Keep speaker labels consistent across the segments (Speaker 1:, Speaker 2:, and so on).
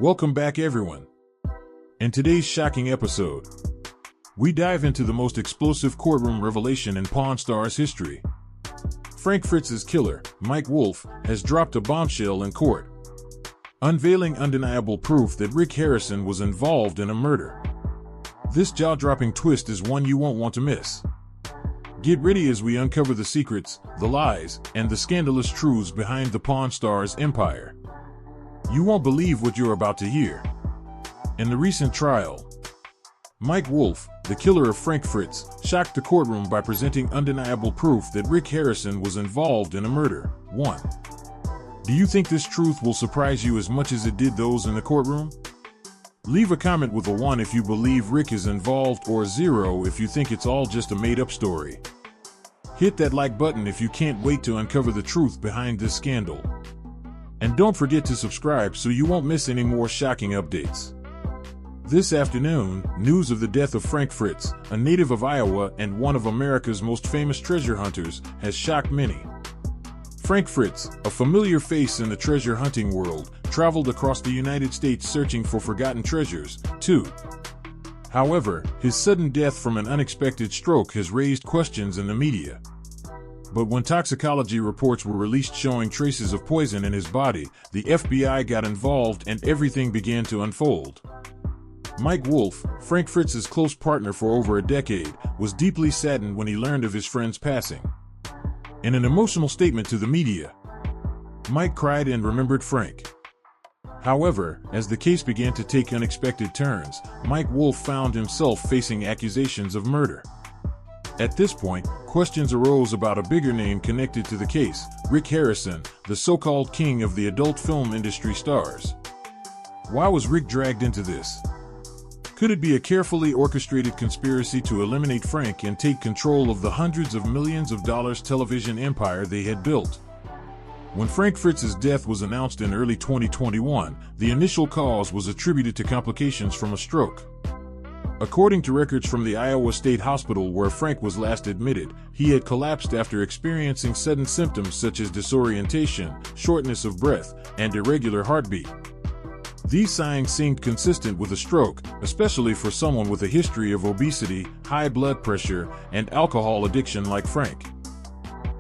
Speaker 1: Welcome back, everyone. In today's shocking episode, we dive into the most explosive courtroom revelation in Pawn Stars history. Frank Fritz's killer, Mike Wolfe, has dropped a bombshell in court, unveiling undeniable proof that Rick Harrison was involved in a murder. This jaw-dropping twist is one you won't want to miss. Get ready as we uncover the secrets, the lies, and the scandalous truths behind the Pawn Stars empire. You won't believe what you're about to hear. In the recent trial, Mike Wolfe, the killer of Frank Fritz, shocked the courtroom by presenting undeniable proof that Rick Harrison was involved in a murder. 1. Do you think this truth will surprise you as much as it did those in the courtroom? Leave a comment with a 1 if you believe Rick is involved, or 0 if you think it's all just a made-up story. Hit that like button if you can't wait to uncover the truth behind this scandal. And don't forget to subscribe so you won't miss any more shocking updates. This afternoon, news of the death of Frank Fritz, a native of Iowa and one of America's most famous treasure hunters, has shocked many. Frank Fritz, a familiar face in the treasure hunting world, traveled across the United States searching for forgotten treasures, too. However, his sudden death from an unexpected stroke has raised questions in the media. But when toxicology reports were released showing traces of poison in his body, the FBI got involved and everything began to unfold. Mike Wolfe, Frank Fritz's close partner for over a decade, was deeply saddened when he learned of his friend's passing. In an emotional statement to the media, Mike cried and remembered Frank. However, as the case began to take unexpected turns, Mike Wolfe found himself facing accusations of murder. At this point, questions arose about a bigger name connected to the case, Rick Harrison, the so-called king of the adult film industry stars. Why was Rick dragged into this? Could it be a carefully orchestrated conspiracy to eliminate Frank and take control of the hundreds of millions of dollars television empire they had built? When Frank Fritz's death was announced in early 2021, the initial cause was attributed to complications from a stroke. According to records from the Iowa State Hospital where Frank was last admitted, he had collapsed after experiencing sudden symptoms such as disorientation, shortness of breath, and irregular heartbeat. These signs seemed consistent with a stroke, especially for someone with a history of obesity, high blood pressure, and alcohol addiction like Frank.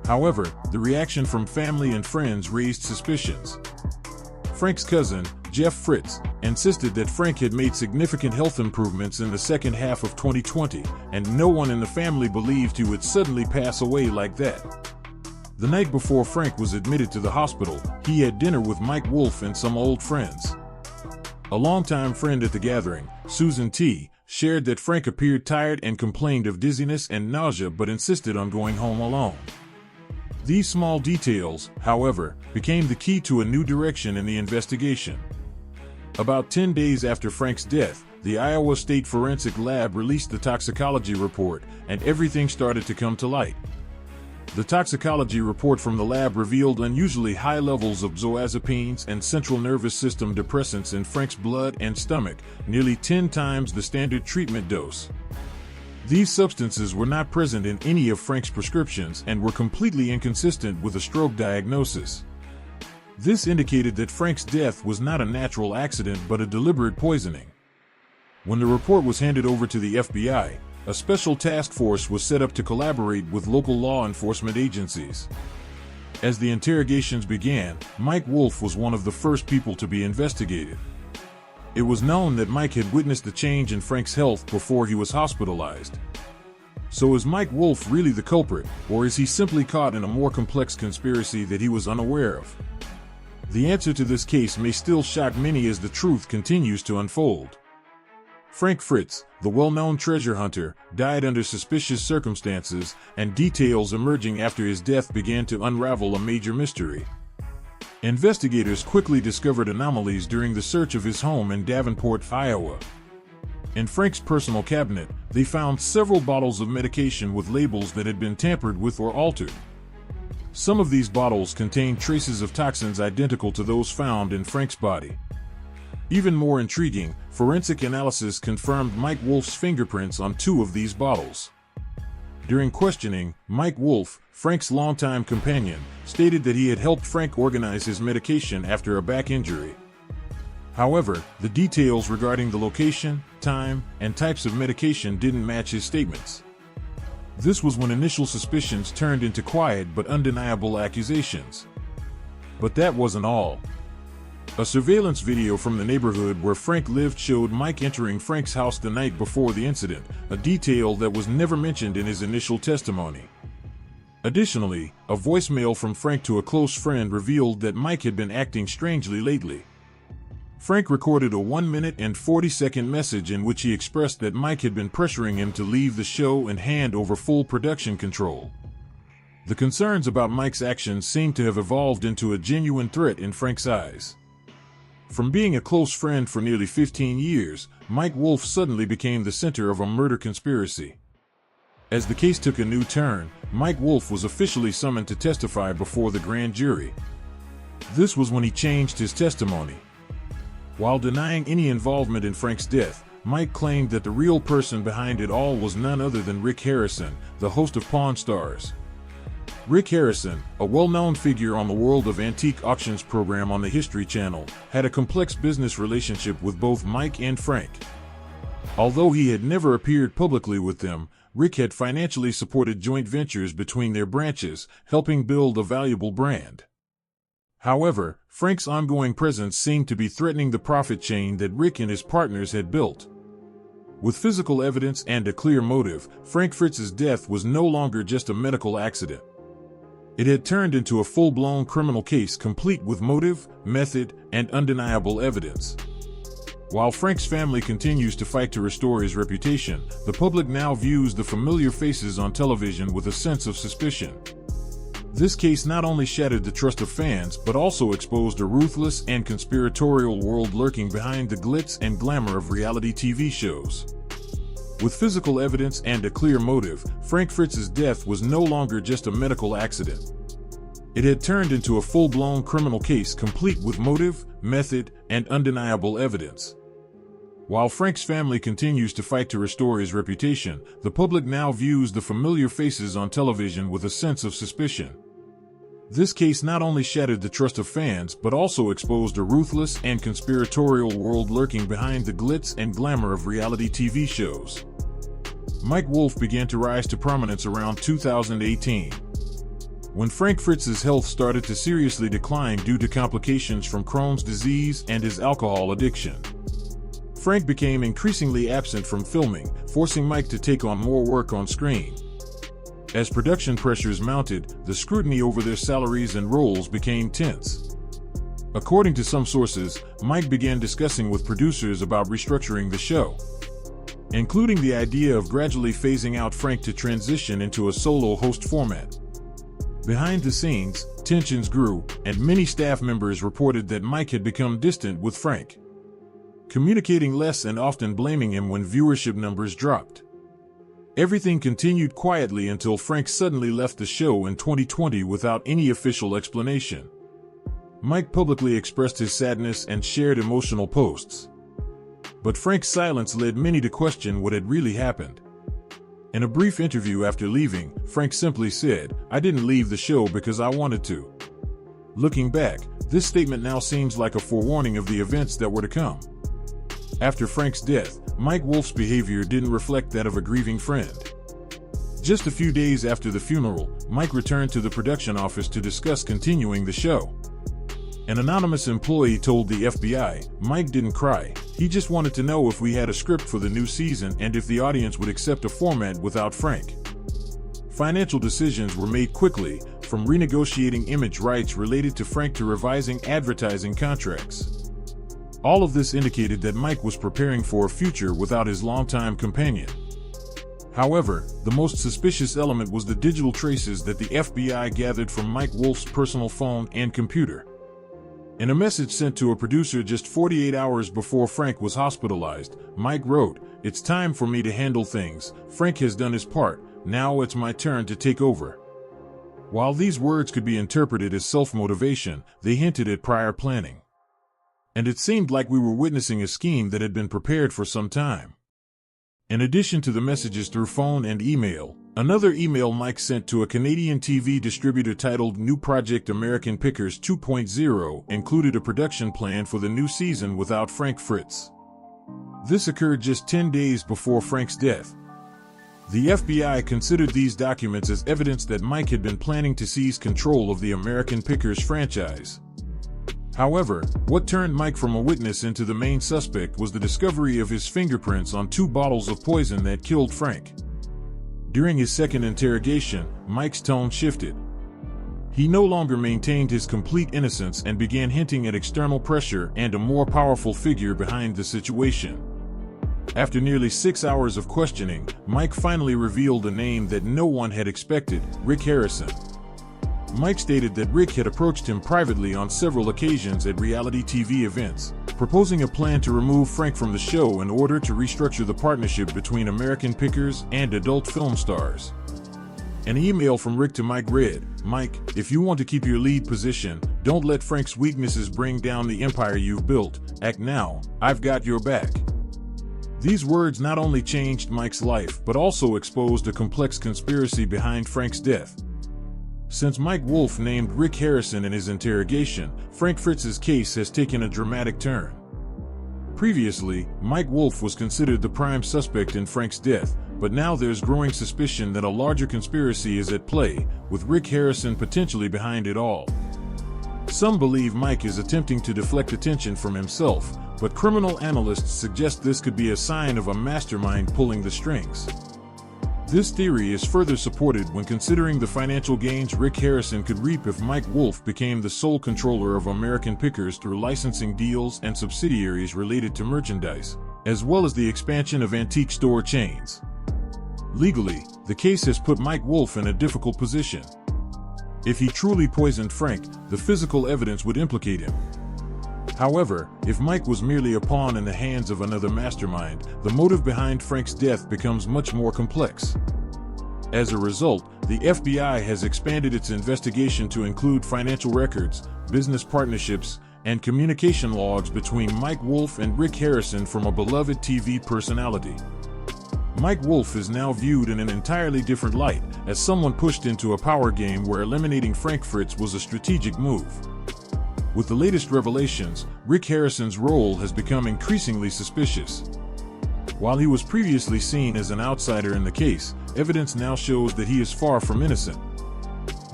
Speaker 1: However, the reaction from family and friends raised suspicions. Frank's cousin, Jeff Fritz, insisted that Frank had made significant health improvements in the second half of 2020, and no one in the family believed he would suddenly pass away like that. The night before Frank was admitted to the hospital, he had dinner with Mike Wolfe and some old friends. A longtime friend at the gathering, Susan T., shared that Frank appeared tired and complained of dizziness and nausea but insisted on going home alone. These small details, however, became the key to a new direction in the investigation. About 10 days after Frank's death, the Iowa State Forensic Lab released the toxicology report, and everything started to come to light. The toxicology report from the lab revealed unusually high levels of benzodiazepines and central nervous system depressants in Frank's blood and stomach, nearly 10 times the standard treatment dose. These substances were not present in any of Frank's prescriptions and were completely inconsistent with a stroke diagnosis. This indicated that Frank's death was not a natural accident but a deliberate poisoning. When the report was handed over to the FBI, a special task force was set up to collaborate with local law enforcement agencies. As the interrogations began, Mike Wolfe was one of the first people to be investigated. It was known that Mike had witnessed the change in Frank's health before he was hospitalized. So is Mike Wolfe really the culprit, or is he simply caught in a more complex conspiracy that he was unaware of? The answer to this case may still shock many as the truth continues to unfold. Frank Fritz, the well-known treasure hunter, died under suspicious circumstances, and details emerging after his death began to unravel a major mystery. Investigators quickly discovered anomalies during the search of his home in Davenport, Iowa. In Frank's personal cabinet, they found several bottles of medication with labels that had been tampered with or altered. Some of these bottles contained traces of toxins identical to those found in Frank's body. Even more intriguing, forensic analysis confirmed Mike Wolfe's fingerprints on 2 of these bottles. During questioning, Mike Wolfe, Frank's longtime companion, stated that he had helped Frank organize his medication after a back injury. However, the details regarding the location, time, and types of medication didn't match his statements. This was when initial suspicions turned into quiet but undeniable accusations. But that wasn't all. A surveillance video from the neighborhood where Frank lived showed Mike entering Frank's house the night before the incident, a detail that was never mentioned in his initial testimony. Additionally, a voicemail from Frank to a close friend revealed that Mike had been acting strangely lately. Frank recorded a 1-minute and 40-second message in which he expressed that Mike had been pressuring him to leave the show and hand over full production control. The concerns about Mike's actions seemed to have evolved into a genuine threat in Frank's eyes. From being a close friend for nearly 15 years, Mike Wolfe suddenly became the center of a murder conspiracy. As the case took a new turn, Mike Wolfe was officially summoned to testify before the grand jury. This was when he changed his testimony. While denying any involvement in Frank's death, Mike claimed that the real person behind it all was none other than Rick Harrison, the host of Pawn Stars. Rick Harrison, a well-known figure on the World of Antique Auctions program on the History Channel, had a complex business relationship with both Mike and Frank. Although he had never appeared publicly with them, Rick had financially supported joint ventures between their branches, helping build a valuable brand. However, Frank's ongoing presence seemed to be threatening the profit chain that Rick and his partners had built. With physical evidence and a clear motive, Frank Fritz's death was no longer just a medical accident. It had turned into a full-blown criminal case complete with motive, method, and undeniable evidence. While Frank's family continues to fight to restore his reputation, the public now views the familiar faces on television with a sense of suspicion. This case not only shattered the trust of fans but also exposed a ruthless and conspiratorial world lurking behind the glitz and glamour of reality TV shows. With physical evidence and a clear motive, Frank Fritz's death was no longer just a medical accident. It had turned into a full-blown criminal case complete with motive, method, and undeniable evidence. While Frank's family continues to fight to restore his reputation, the public now views the familiar faces on television with a sense of suspicion. This case not only shattered the trust of fans but also exposed a ruthless and conspiratorial world lurking behind the glitz and glamour of reality TV shows. Mike Wolfe began to rise to prominence around 2018. When Frank Fritz's health started to seriously decline due to complications from Crohn's disease and his alcohol addiction. Frank became increasingly absent from filming, forcing Mike to take on more work on screen. As production pressures mounted, the scrutiny over their salaries and roles became tense. According to some sources, Mike began discussing with producers about restructuring the show, including the idea of gradually phasing out Frank to transition into a solo host format. Behind the scenes, tensions grew, and many staff members reported that Mike had become distant with Frank, communicating less and often blaming him when viewership numbers dropped. Everything continued quietly until Frank suddenly left the show in 2020 without any official explanation. Mike publicly expressed his sadness and shared emotional posts. But Frank's silence led many to question what had really happened. In a brief interview after leaving, Frank simply said, "I didn't leave the show because I wanted to." Looking back, this statement now seems like a forewarning of the events that were to come. After Frank's death, Mike Wolfe's behavior didn't reflect that of a grieving friend. Just a few days after the funeral, Mike returned to the production office to discuss continuing the show. An anonymous employee told the FBI, "Mike didn't cry. He just wanted to know if we had a script for the new season and if the audience would accept a format without Frank." Financial decisions were made quickly, from renegotiating image rights related to Frank to revising advertising contracts. All of this indicated that Mike was preparing for a future without his longtime companion. However, the most suspicious element was the digital traces that the FBI gathered from Mike Wolfe's personal phone and computer. In a message sent to a producer just 48 hours before Frank was hospitalized, Mike wrote, "It's time for me to handle things. Frank has done his part. Now it's my turn to take over." While these words could be interpreted as self-motivation, they hinted at prior planning. And it seemed like we were witnessing a scheme that had been prepared for some time. In addition to the messages through phone and email, Another email Mike sent to a Canadian TV distributor titled New Project American Pickers 2.0 included a production plan for the new season without Frank Fritz. This occurred just 10 days before Frank's death. The FBI considered these documents as evidence that Mike had been planning to seize control of the American Pickers franchise. However, what turned Mike from a witness into the main suspect was the discovery of his fingerprints on 2 bottles of poison that killed Frank. During his second interrogation, Mike's tone shifted. He no longer maintained his complete innocence and began hinting at external pressure and a more powerful figure behind the situation. After nearly 6 hours of questioning, Mike finally revealed a name that no one had expected: Rick Harrison. Mike stated that Rick had approached him privately on several occasions at reality TV events, proposing a plan to remove Frank from the show in order to restructure the partnership between American Pickers and adult film stars. An email from Rick to Mike read, "Mike, if you want to keep your lead position, don't let Frank's weaknesses bring down the empire you've built. Act now. I've got your back." These words not only changed Mike's life but also exposed a complex conspiracy behind Frank's death. Since Mike Wolfe named Rick Harrison in his interrogation, Frank Fritz's case has taken a dramatic turn. Previously, Mike Wolfe was considered the prime suspect in Frank's death, but now there's growing suspicion that a larger conspiracy is at play, with Rick Harrison potentially behind it all. Some believe Mike is attempting to deflect attention from himself, but criminal analysts suggest this could be a sign of a mastermind pulling the strings. This theory is further supported when considering the financial gains Rick Harrison could reap if Mike Wolfe became the sole controller of American Pickers through licensing deals and subsidiaries related to merchandise, as well as the expansion of antique store chains. Legally, the case has put Mike Wolfe in a difficult position. If he truly poisoned Frank, the physical evidence would implicate him. However, if Mike was merely a pawn in the hands of another mastermind, the motive behind Frank's death becomes much more complex. As a result, the FBI has expanded its investigation to include financial records, business partnerships, and communication logs between Mike Wolfe and Rick Harrison from a beloved TV personality. Mike Wolfe is now viewed in an entirely different light, as someone pushed into a power game where eliminating Frank Fritz was a strategic move. With the latest revelations, Rick Harrison's role has become increasingly suspicious. While he was previously seen as an outsider in the case, evidence now shows that he is far from innocent.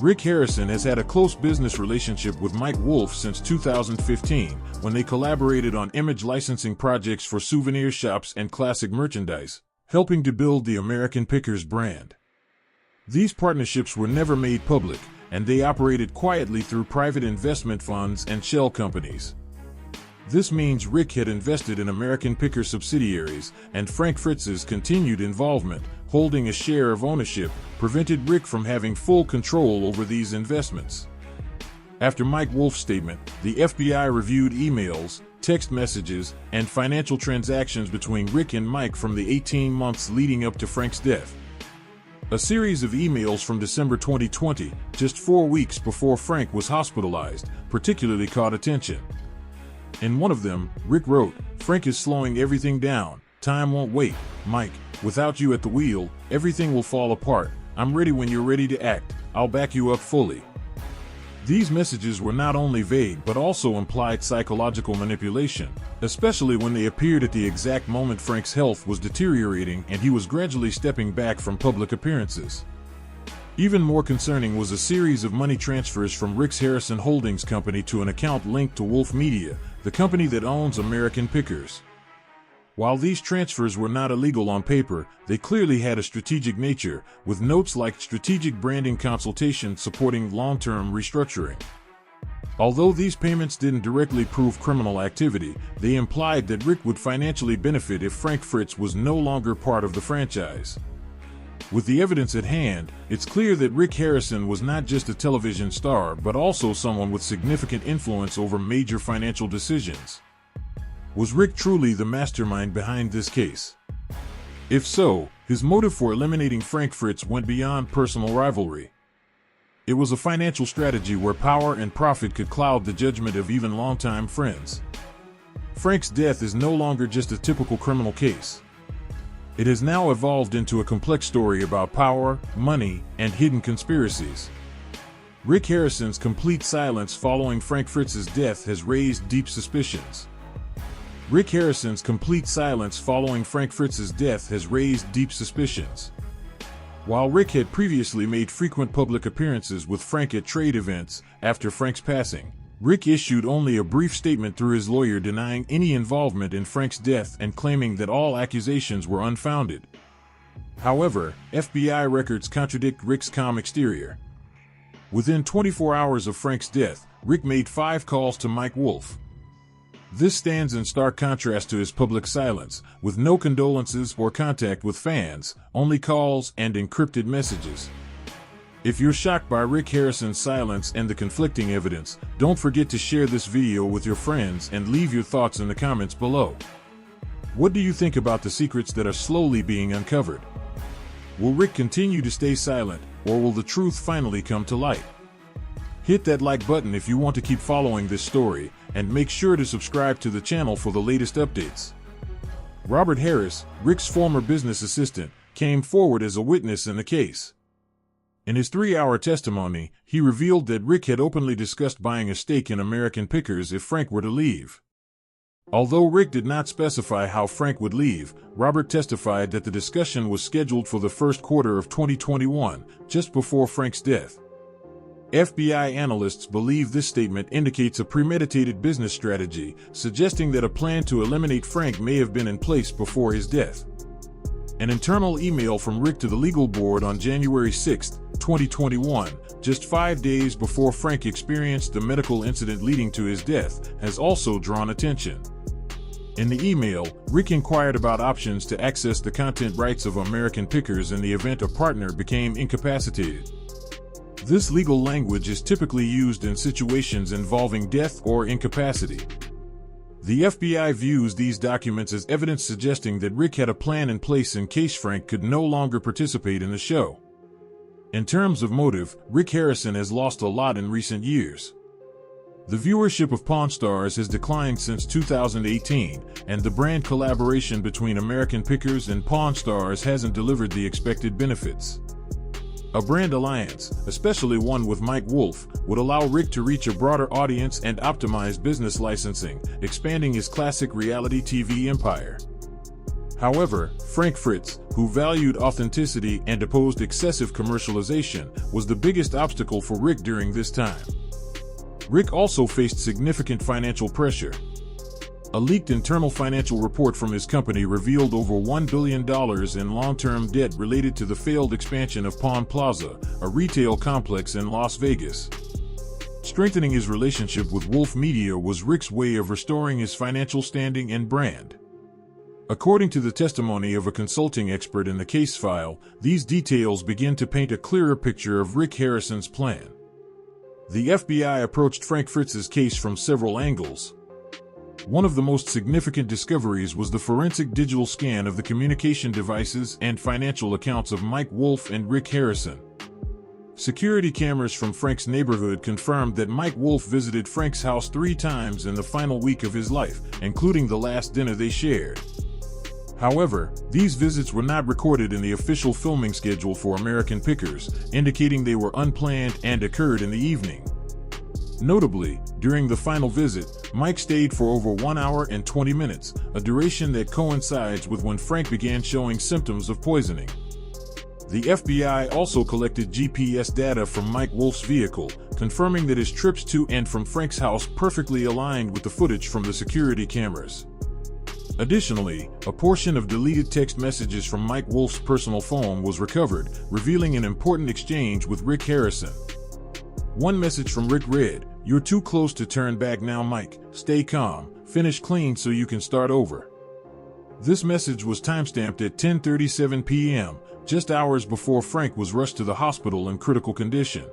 Speaker 1: Rick Harrison has had a close business relationship with Mike Wolfe since 2015, when they collaborated on image licensing projects for souvenir shops and classic merchandise, helping to build the American Pickers brand. These partnerships were never made public, and they operated quietly through private investment funds and shell companies. This means Rick had invested in American Picker subsidiaries, and Frank Fritz's continued involvement, holding a share of ownership, prevented Rick from having full control over these investments. After Mike Wolfe's statement, the FBI reviewed emails, text messages, and financial transactions between Rick and Mike from the 18 months leading up to Frank's death. A series of emails from December 2020, just 4 weeks before Frank was hospitalized, particularly caught attention. In one of them, Rick wrote, "Frank is slowing everything down. Time won't wait. Mike, without you at the wheel, everything will fall apart. I'm ready when you're ready to act. I'll back you up fully." These messages were not only vague but also implied psychological manipulation, especially when they appeared at the exact moment Frank's health was deteriorating and he was gradually stepping back from public appearances. Even more concerning was a series of money transfers from Rick's Harrison Holdings Company to an account linked to Wolfe Media, the company that owns American Pickers. While these transfers were not illegal on paper, they clearly had a strategic nature, with notes like strategic branding consultation supporting long-term restructuring. Although these payments didn't directly prove criminal activity, they implied that Rick would financially benefit if Frank Fritz was no longer part of the franchise. With the evidence at hand, it's clear that Rick Harrison was not just a television star but also someone with significant influence over major financial decisions. Was Rick truly the mastermind behind this case? If so, his motive for eliminating Frank Fritz went beyond personal rivalry. It was a financial strategy where power and profit could cloud the judgment of even longtime friends. Frank's death is no longer just a typical criminal case. It has now evolved into a complex story about power, money, and hidden conspiracies. Rick Harrison's complete silence following Frank Fritz's death has raised deep suspicions. Rick Harrison's complete silence following Frank Fritz's death has raised deep suspicions. While Rick had previously made frequent public appearances with Frank at trade events, after Frank's passing, Rick issued only a brief statement through his lawyer denying any involvement in Frank's death and claiming that all accusations were unfounded. However, FBI records contradict Rick's calm exterior. Within 24 hours of Frank's death, Rick made 5 calls to Mike Wolfe. This stands in stark contrast to his public silence, with no condolences or contact with fans, only calls and encrypted messages. If you're shocked by Rick Harrison's silence and the conflicting evidence, don't forget to share this video with your friends and leave your thoughts in the comments below. What do you think about the secrets that are slowly being uncovered? Will Rick continue to stay silent, or will the truth finally come to light? Hit that like button if you want to keep following this story, and make sure to subscribe to the channel for the latest updates. Robert Harris, Rick's former business assistant, came forward as a witness in the case. In his 3-hour testimony, he revealed that Rick had openly discussed buying a stake in American Pickers if Frank were to leave. Although Rick did not specify how Frank would leave, Robert testified that the discussion was scheduled for the first quarter of 2021, just before Frank's death. FBI analysts believe this statement indicates a premeditated business strategy, suggesting that a plan to eliminate Frank may have been in place before his death. An internal email from Rick to the legal board on January 6, 2021, just 5 days before Frank experienced the medical incident leading to his death, has also drawn attention. In the email, Rick inquired about options to access the content rights of American Pickers in the event a partner became incapacitated. This legal language is typically used in situations involving death or incapacity. The FBI views these documents as evidence suggesting that Rick had a plan in place in case Frank could no longer participate in the show. In terms of motive, Rick Harrison has lost a lot in recent years. The viewership of Pawn Stars has declined since 2018, and the brand collaboration between American Pickers and Pawn Stars hasn't delivered the expected benefits. A brand alliance, especially one with Mike Wolfe, would allow Rick to reach a broader audience and optimize business licensing, expanding his classic reality TV empire. However, Frank Fritz, who valued authenticity and opposed excessive commercialization, was the biggest obstacle for Rick during this time. Rick also faced significant financial pressure. A leaked internal financial report from his company revealed over $1 billion in long-term debt related to the failed expansion of Pawn Plaza, a retail complex in Las Vegas. Strengthening his relationship with Wolfe Media was Rick's way of restoring his financial standing and brand. According to the testimony of a consulting expert in the case file, these details begin to paint a clearer picture of Rick Harrison's plan. The FBI approached Frank Fritz's case from several angles. One of the most significant discoveries was the forensic digital scan of the communication devices and financial accounts of Mike Wolfe and Rick Harrison. Security cameras from Frank's neighborhood confirmed that Mike Wolfe visited Frank's house 3 times in the final week of his life, including the last dinner they shared. However, these visits were not recorded in the official filming schedule for American Pickers, indicating they were unplanned and occurred in the evening. Notably, during the final visit, Mike stayed for over 1 hour and 20 minutes, a duration that coincides with when Frank began showing symptoms of poisoning. The FBI also collected GPS data from Mike Wolfe's vehicle, confirming that his trips to and from Frank's house perfectly aligned with the footage from the security cameras. Additionally, a portion of deleted text messages from Mike Wolfe's personal phone was recovered, revealing an important exchange with Rick Harrison. One message from Rick read, "You're too close to turn back now, Mike. Stay calm, finish clean so you can start over." This message was timestamped at 10:37 p.m., just hours before Frank was rushed to the hospital in critical condition.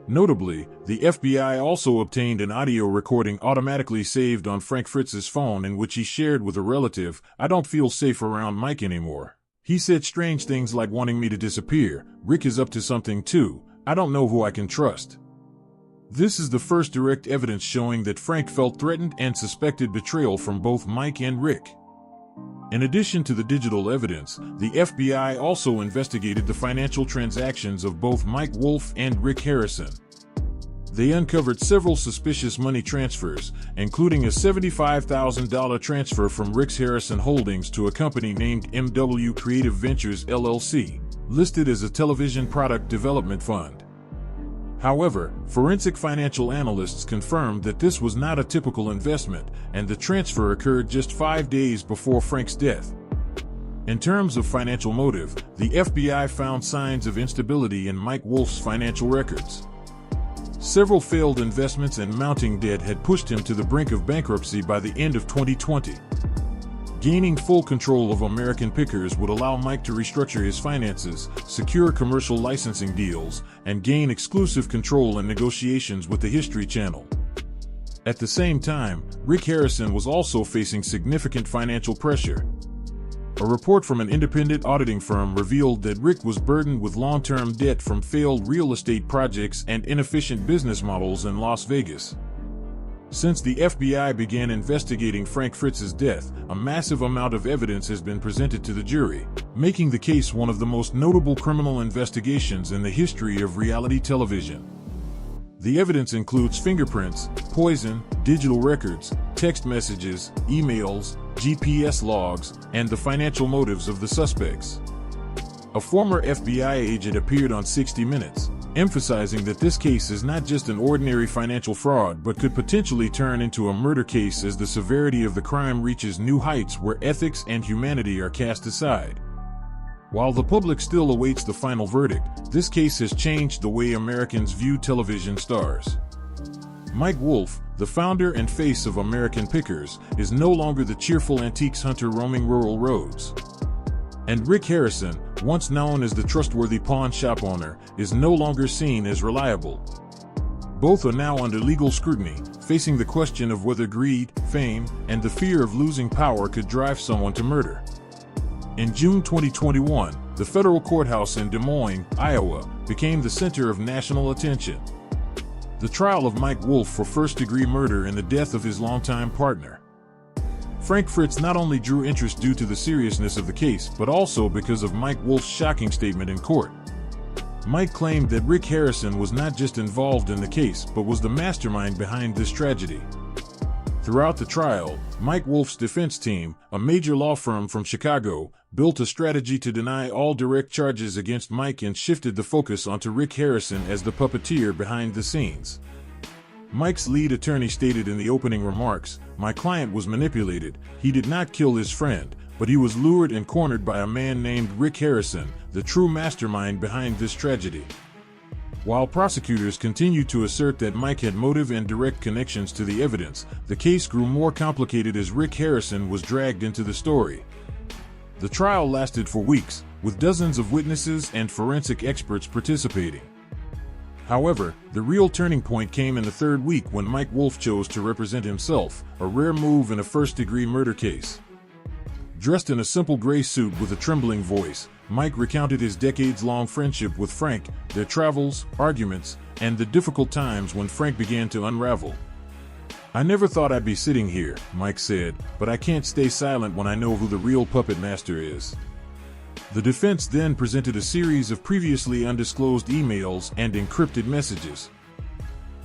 Speaker 1: Notably, the FBI also obtained an audio recording automatically saved on Frank Fritz's phone in which he shared with a relative, "I don't feel safe around Mike anymore. He said strange things like wanting me to disappear. Rick is up to something too. I don't know who I can trust." This is the first direct evidence showing that Frank felt threatened and suspected betrayal from both Mike and Rick. In addition to the digital evidence, the FBI also investigated the financial transactions of both Mike Wolfe and Rick Harrison. They uncovered several suspicious money transfers, including a $75,000 transfer from Rick Harrison Holdings to a company named MW Creative Ventures LLC, listed as a television product development fund. However, forensic financial analysts confirmed that this was not a typical investment, and the transfer occurred just 5 days before Frank's death. In terms of financial motive, the FBI found signs of instability in Mike Wolfe's financial records. Several failed investments and mounting debt had pushed him to the brink of bankruptcy by the end of 2020. Gaining full control of American Pickers would allow Mike to restructure his finances, secure commercial licensing deals, and gain exclusive control in negotiations with the History Channel. At the same time, Rick Harrison was also facing significant financial pressure. A report from an independent auditing firm revealed that Rick was burdened with long-term debt from failed real estate projects and inefficient business models in Las Vegas. Since the FBI began investigating Frank Fritz's death, a massive amount of evidence has been presented to the jury, making the case one of the most notable criminal investigations in the history of reality television. The evidence includes fingerprints, poison, digital records, text messages, emails, GPS logs, and the financial motives of the suspects. A former FBI agent appeared on 60 Minutes, emphasizing that this case is not just an ordinary financial fraud but could potentially turn into a murder case as the severity of the crime reaches new heights where ethics and humanity are cast aside. While the public still awaits the final verdict, this case has changed the way Americans view television stars. Mike Wolfe, the founder and face of American Pickers, is no longer the cheerful antiques hunter roaming rural roads. And Rick Harrison, once known as the trustworthy pawn shop owner, is no longer seen as reliable. Both are now under legal scrutiny, facing the question of whether greed, fame, and the fear of losing power could drive someone to murder. In June 2021, the federal courthouse in Des Moines, Iowa, became the center of national attention. The trial of Mike Wolfe for first-degree murder and the death of his longtime partner. Frank Fritz not only drew interest due to the seriousness of the case, but also because of Mike Wolfe's shocking statement in court. Mike claimed that Rick Harrison was not just involved in the case, but was the mastermind behind this tragedy. Throughout the trial, Mike Wolfe's defense team, a major law firm from Chicago, built a strategy to deny all direct charges against Mike and shifted the focus onto Rick Harrison as the puppeteer behind the scenes. Mike's lead attorney stated in the opening remarks, "My client was manipulated. He did not kill his friend, but he was lured and cornered by a man named Rick Harrison, the true mastermind behind this tragedy." While prosecutors continued to assert that Mike had motive and direct connections to the evidence, the case grew more complicated as Rick Harrison was dragged into the story. The trial lasted for weeks, with dozens of witnesses and forensic experts participating. However, the real turning point came in the third week when Mike Wolfe chose to represent himself, a rare move in a first-degree murder case. Dressed in a simple gray suit with a trembling voice, Mike recounted his decades-long friendship with Frank, their travels, arguments, and the difficult times when Frank began to unravel. "I never thought I'd be sitting here," Mike said, "but I can't stay silent when I know who the real puppet master is." The defense then presented a series of previously undisclosed emails and encrypted messages.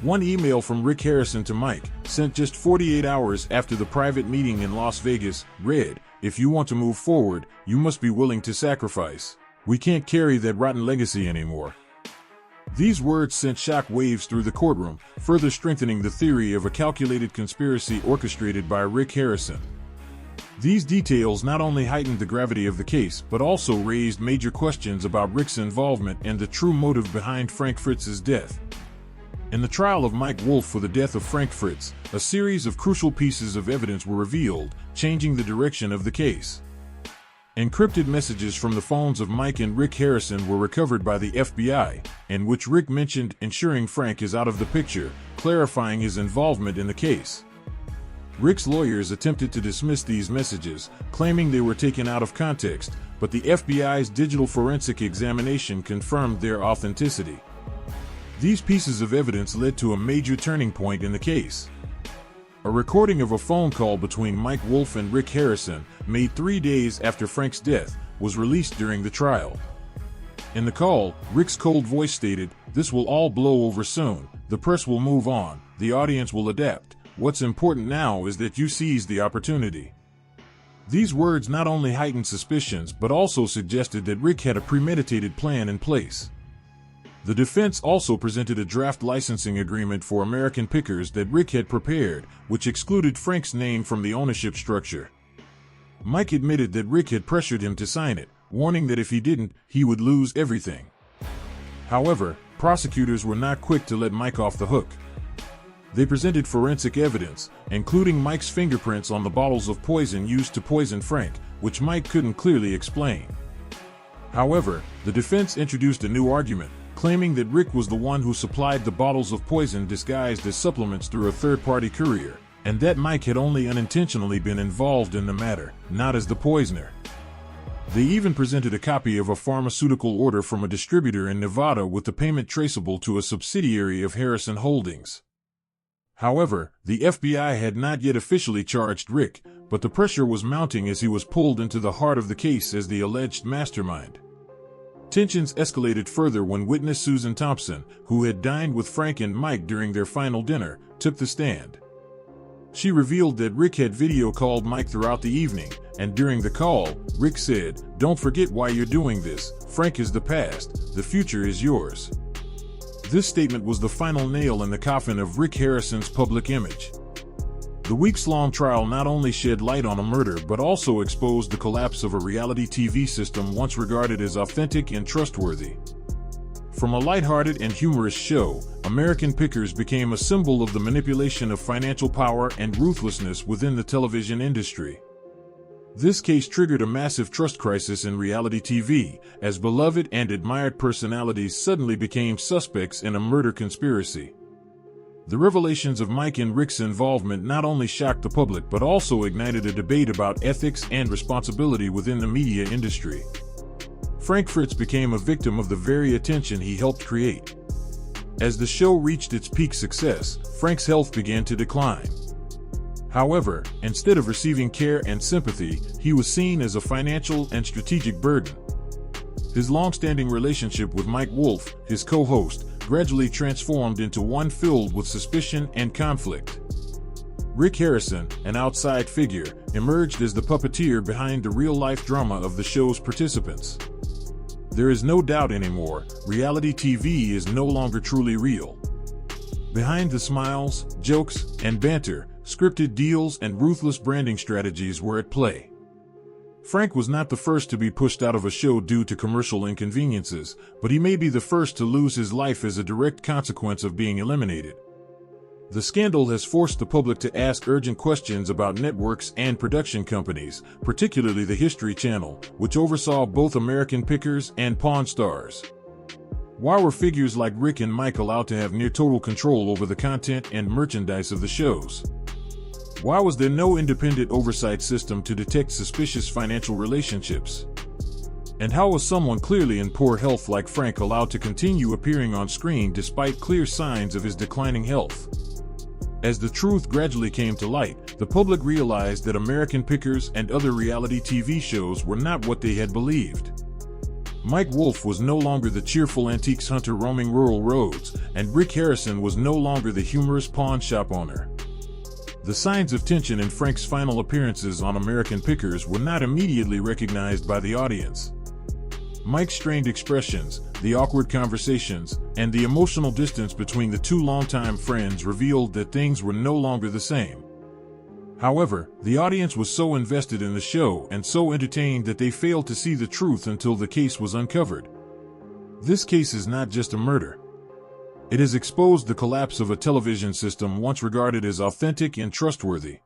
Speaker 1: One email from Rick Harrison to Mike, sent just 48 hours after the private meeting in Las Vegas, read, "If you want to move forward, you must be willing to sacrifice. We can't carry that rotten legacy anymore." These words sent shock waves through the courtroom, further strengthening the theory of a calculated conspiracy orchestrated by Rick Harrison. These details not only heightened the gravity of the case, but also raised major questions about Rick's involvement and the true motive behind Frank Fritz's death. In the trial of Mike Wolfe for the death of Frank Fritz, a series of crucial pieces of evidence were revealed, changing the direction of the case. Encrypted messages from the phones of Mike and Rick Harrison were recovered by the FBI, in which Rick mentioned ensuring Frank is out of the picture, clarifying his involvement in the case. Rick's lawyers attempted to dismiss these messages, claiming they were taken out of context, but the FBI's digital forensic examination confirmed their authenticity. These pieces of evidence led to a major turning point in the case. A recording of a phone call between Mike Wolfe and Rick Harrison, made 3 days after Frank's death, was released during the trial. In the call, Rick's cold voice stated, "This will all blow over soon, the press will move on, the audience will adapt. What's important now is that you seize the opportunity." These words not only heightened suspicions but also suggested that Rick had a premeditated plan in place. The defense also presented a draft licensing agreement for American Pickers that Rick had prepared, which excluded Frank's name from the ownership structure. Mike admitted that Rick had pressured him to sign it, warning that if he didn't, he would lose everything. However, prosecutors were not quick to let Mike off the hook. They presented forensic evidence, including Mike's fingerprints on the bottles of poison used to poison Frank, which Mike couldn't clearly explain. However, the defense introduced a new argument, claiming that Rick was the one who supplied the bottles of poison disguised as supplements through a third-party courier, and that Mike had only unintentionally been involved in the matter, not as the poisoner. They even presented a copy of a pharmaceutical order from a distributor in Nevada with the payment traceable to a subsidiary of Harrison Holdings. However, the FBI had not yet officially charged Rick, but the pressure was mounting as he was pulled into the heart of the case as the alleged mastermind. Tensions escalated further when witness Susan Thompson, who had dined with Frank and Mike during their final dinner, took the stand. She revealed that Rick had video called Mike throughout the evening, and during the call, Rick said, "Don't forget why you're doing this. Frank is the past, the future is yours." This statement was the final nail in the coffin of Rick Harrison's public image. The weeks-long trial not only shed light on a murder but also exposed the collapse of a reality TV system once regarded as authentic and trustworthy. From a lighthearted and humorous show, American Pickers became a symbol of the manipulation of financial power and ruthlessness within the television industry. This case triggered a massive trust crisis in reality TV, as beloved and admired personalities suddenly became suspects in a murder conspiracy. The revelations of Mike and Rick's involvement not only shocked the public but also ignited a debate about ethics and responsibility within the media industry. Frank Fritz became a victim of the very attention he helped create. As the show reached its peak success, Frank's health began to decline. However, instead of receiving care and sympathy, he was seen as a financial and strategic burden. His long-standing relationship with Mike Wolfe, his co-host, gradually transformed into one filled with suspicion and conflict. Rick Harrison, an outside figure, emerged as the puppeteer behind the real-life drama of the show's participants. There is no doubt anymore, reality TV is no longer truly real. Behind the smiles, jokes, and banter, scripted deals and ruthless branding strategies were at play. Frank was not the first to be pushed out of a show due to commercial inconveniences, but he may be the first to lose his life as a direct consequence of being eliminated. The scandal has forced the public to ask urgent questions about networks and production companies, particularly the History Channel, which oversaw both American Pickers and Pawn Stars. Why were figures like Rick and Mike allowed to have near total control over the content and merchandise of the shows? Why was there no independent oversight system to detect suspicious financial relationships? And how was someone clearly in poor health like Frank allowed to continue appearing on screen despite clear signs of his declining health? As the truth gradually came to light, the public realized that American Pickers and other reality TV shows were not what they had believed. Mike Wolfe was no longer the cheerful antiques hunter roaming rural roads, and Rick Harrison was no longer the humorous pawn shop owner. The signs of tension in Frank's final appearances on American Pickers were not immediately recognized by the audience. Mike's strained expressions, the awkward conversations, and the emotional distance between the two longtime friends revealed that things were no longer the same. However, the audience was so invested in the show and so entertained that they failed to see the truth until the case was uncovered. This case is not just a murder. It has exposed the collapse of a television system once regarded as authentic and trustworthy.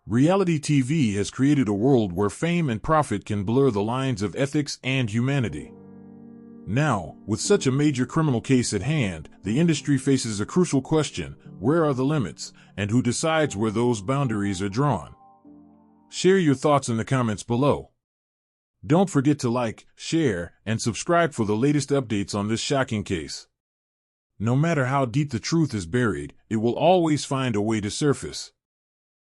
Speaker 1: Reality TV has created a world where fame and profit can blur the lines of ethics and humanity. Now, with such a major criminal case at hand, the industry faces a crucial question: where are the limits, and who decides where those boundaries are drawn? Share your thoughts in the comments below. Don't forget to like, share, and subscribe for the latest updates on this shocking case. No matter how deep the truth is buried, it will always find a way to surface.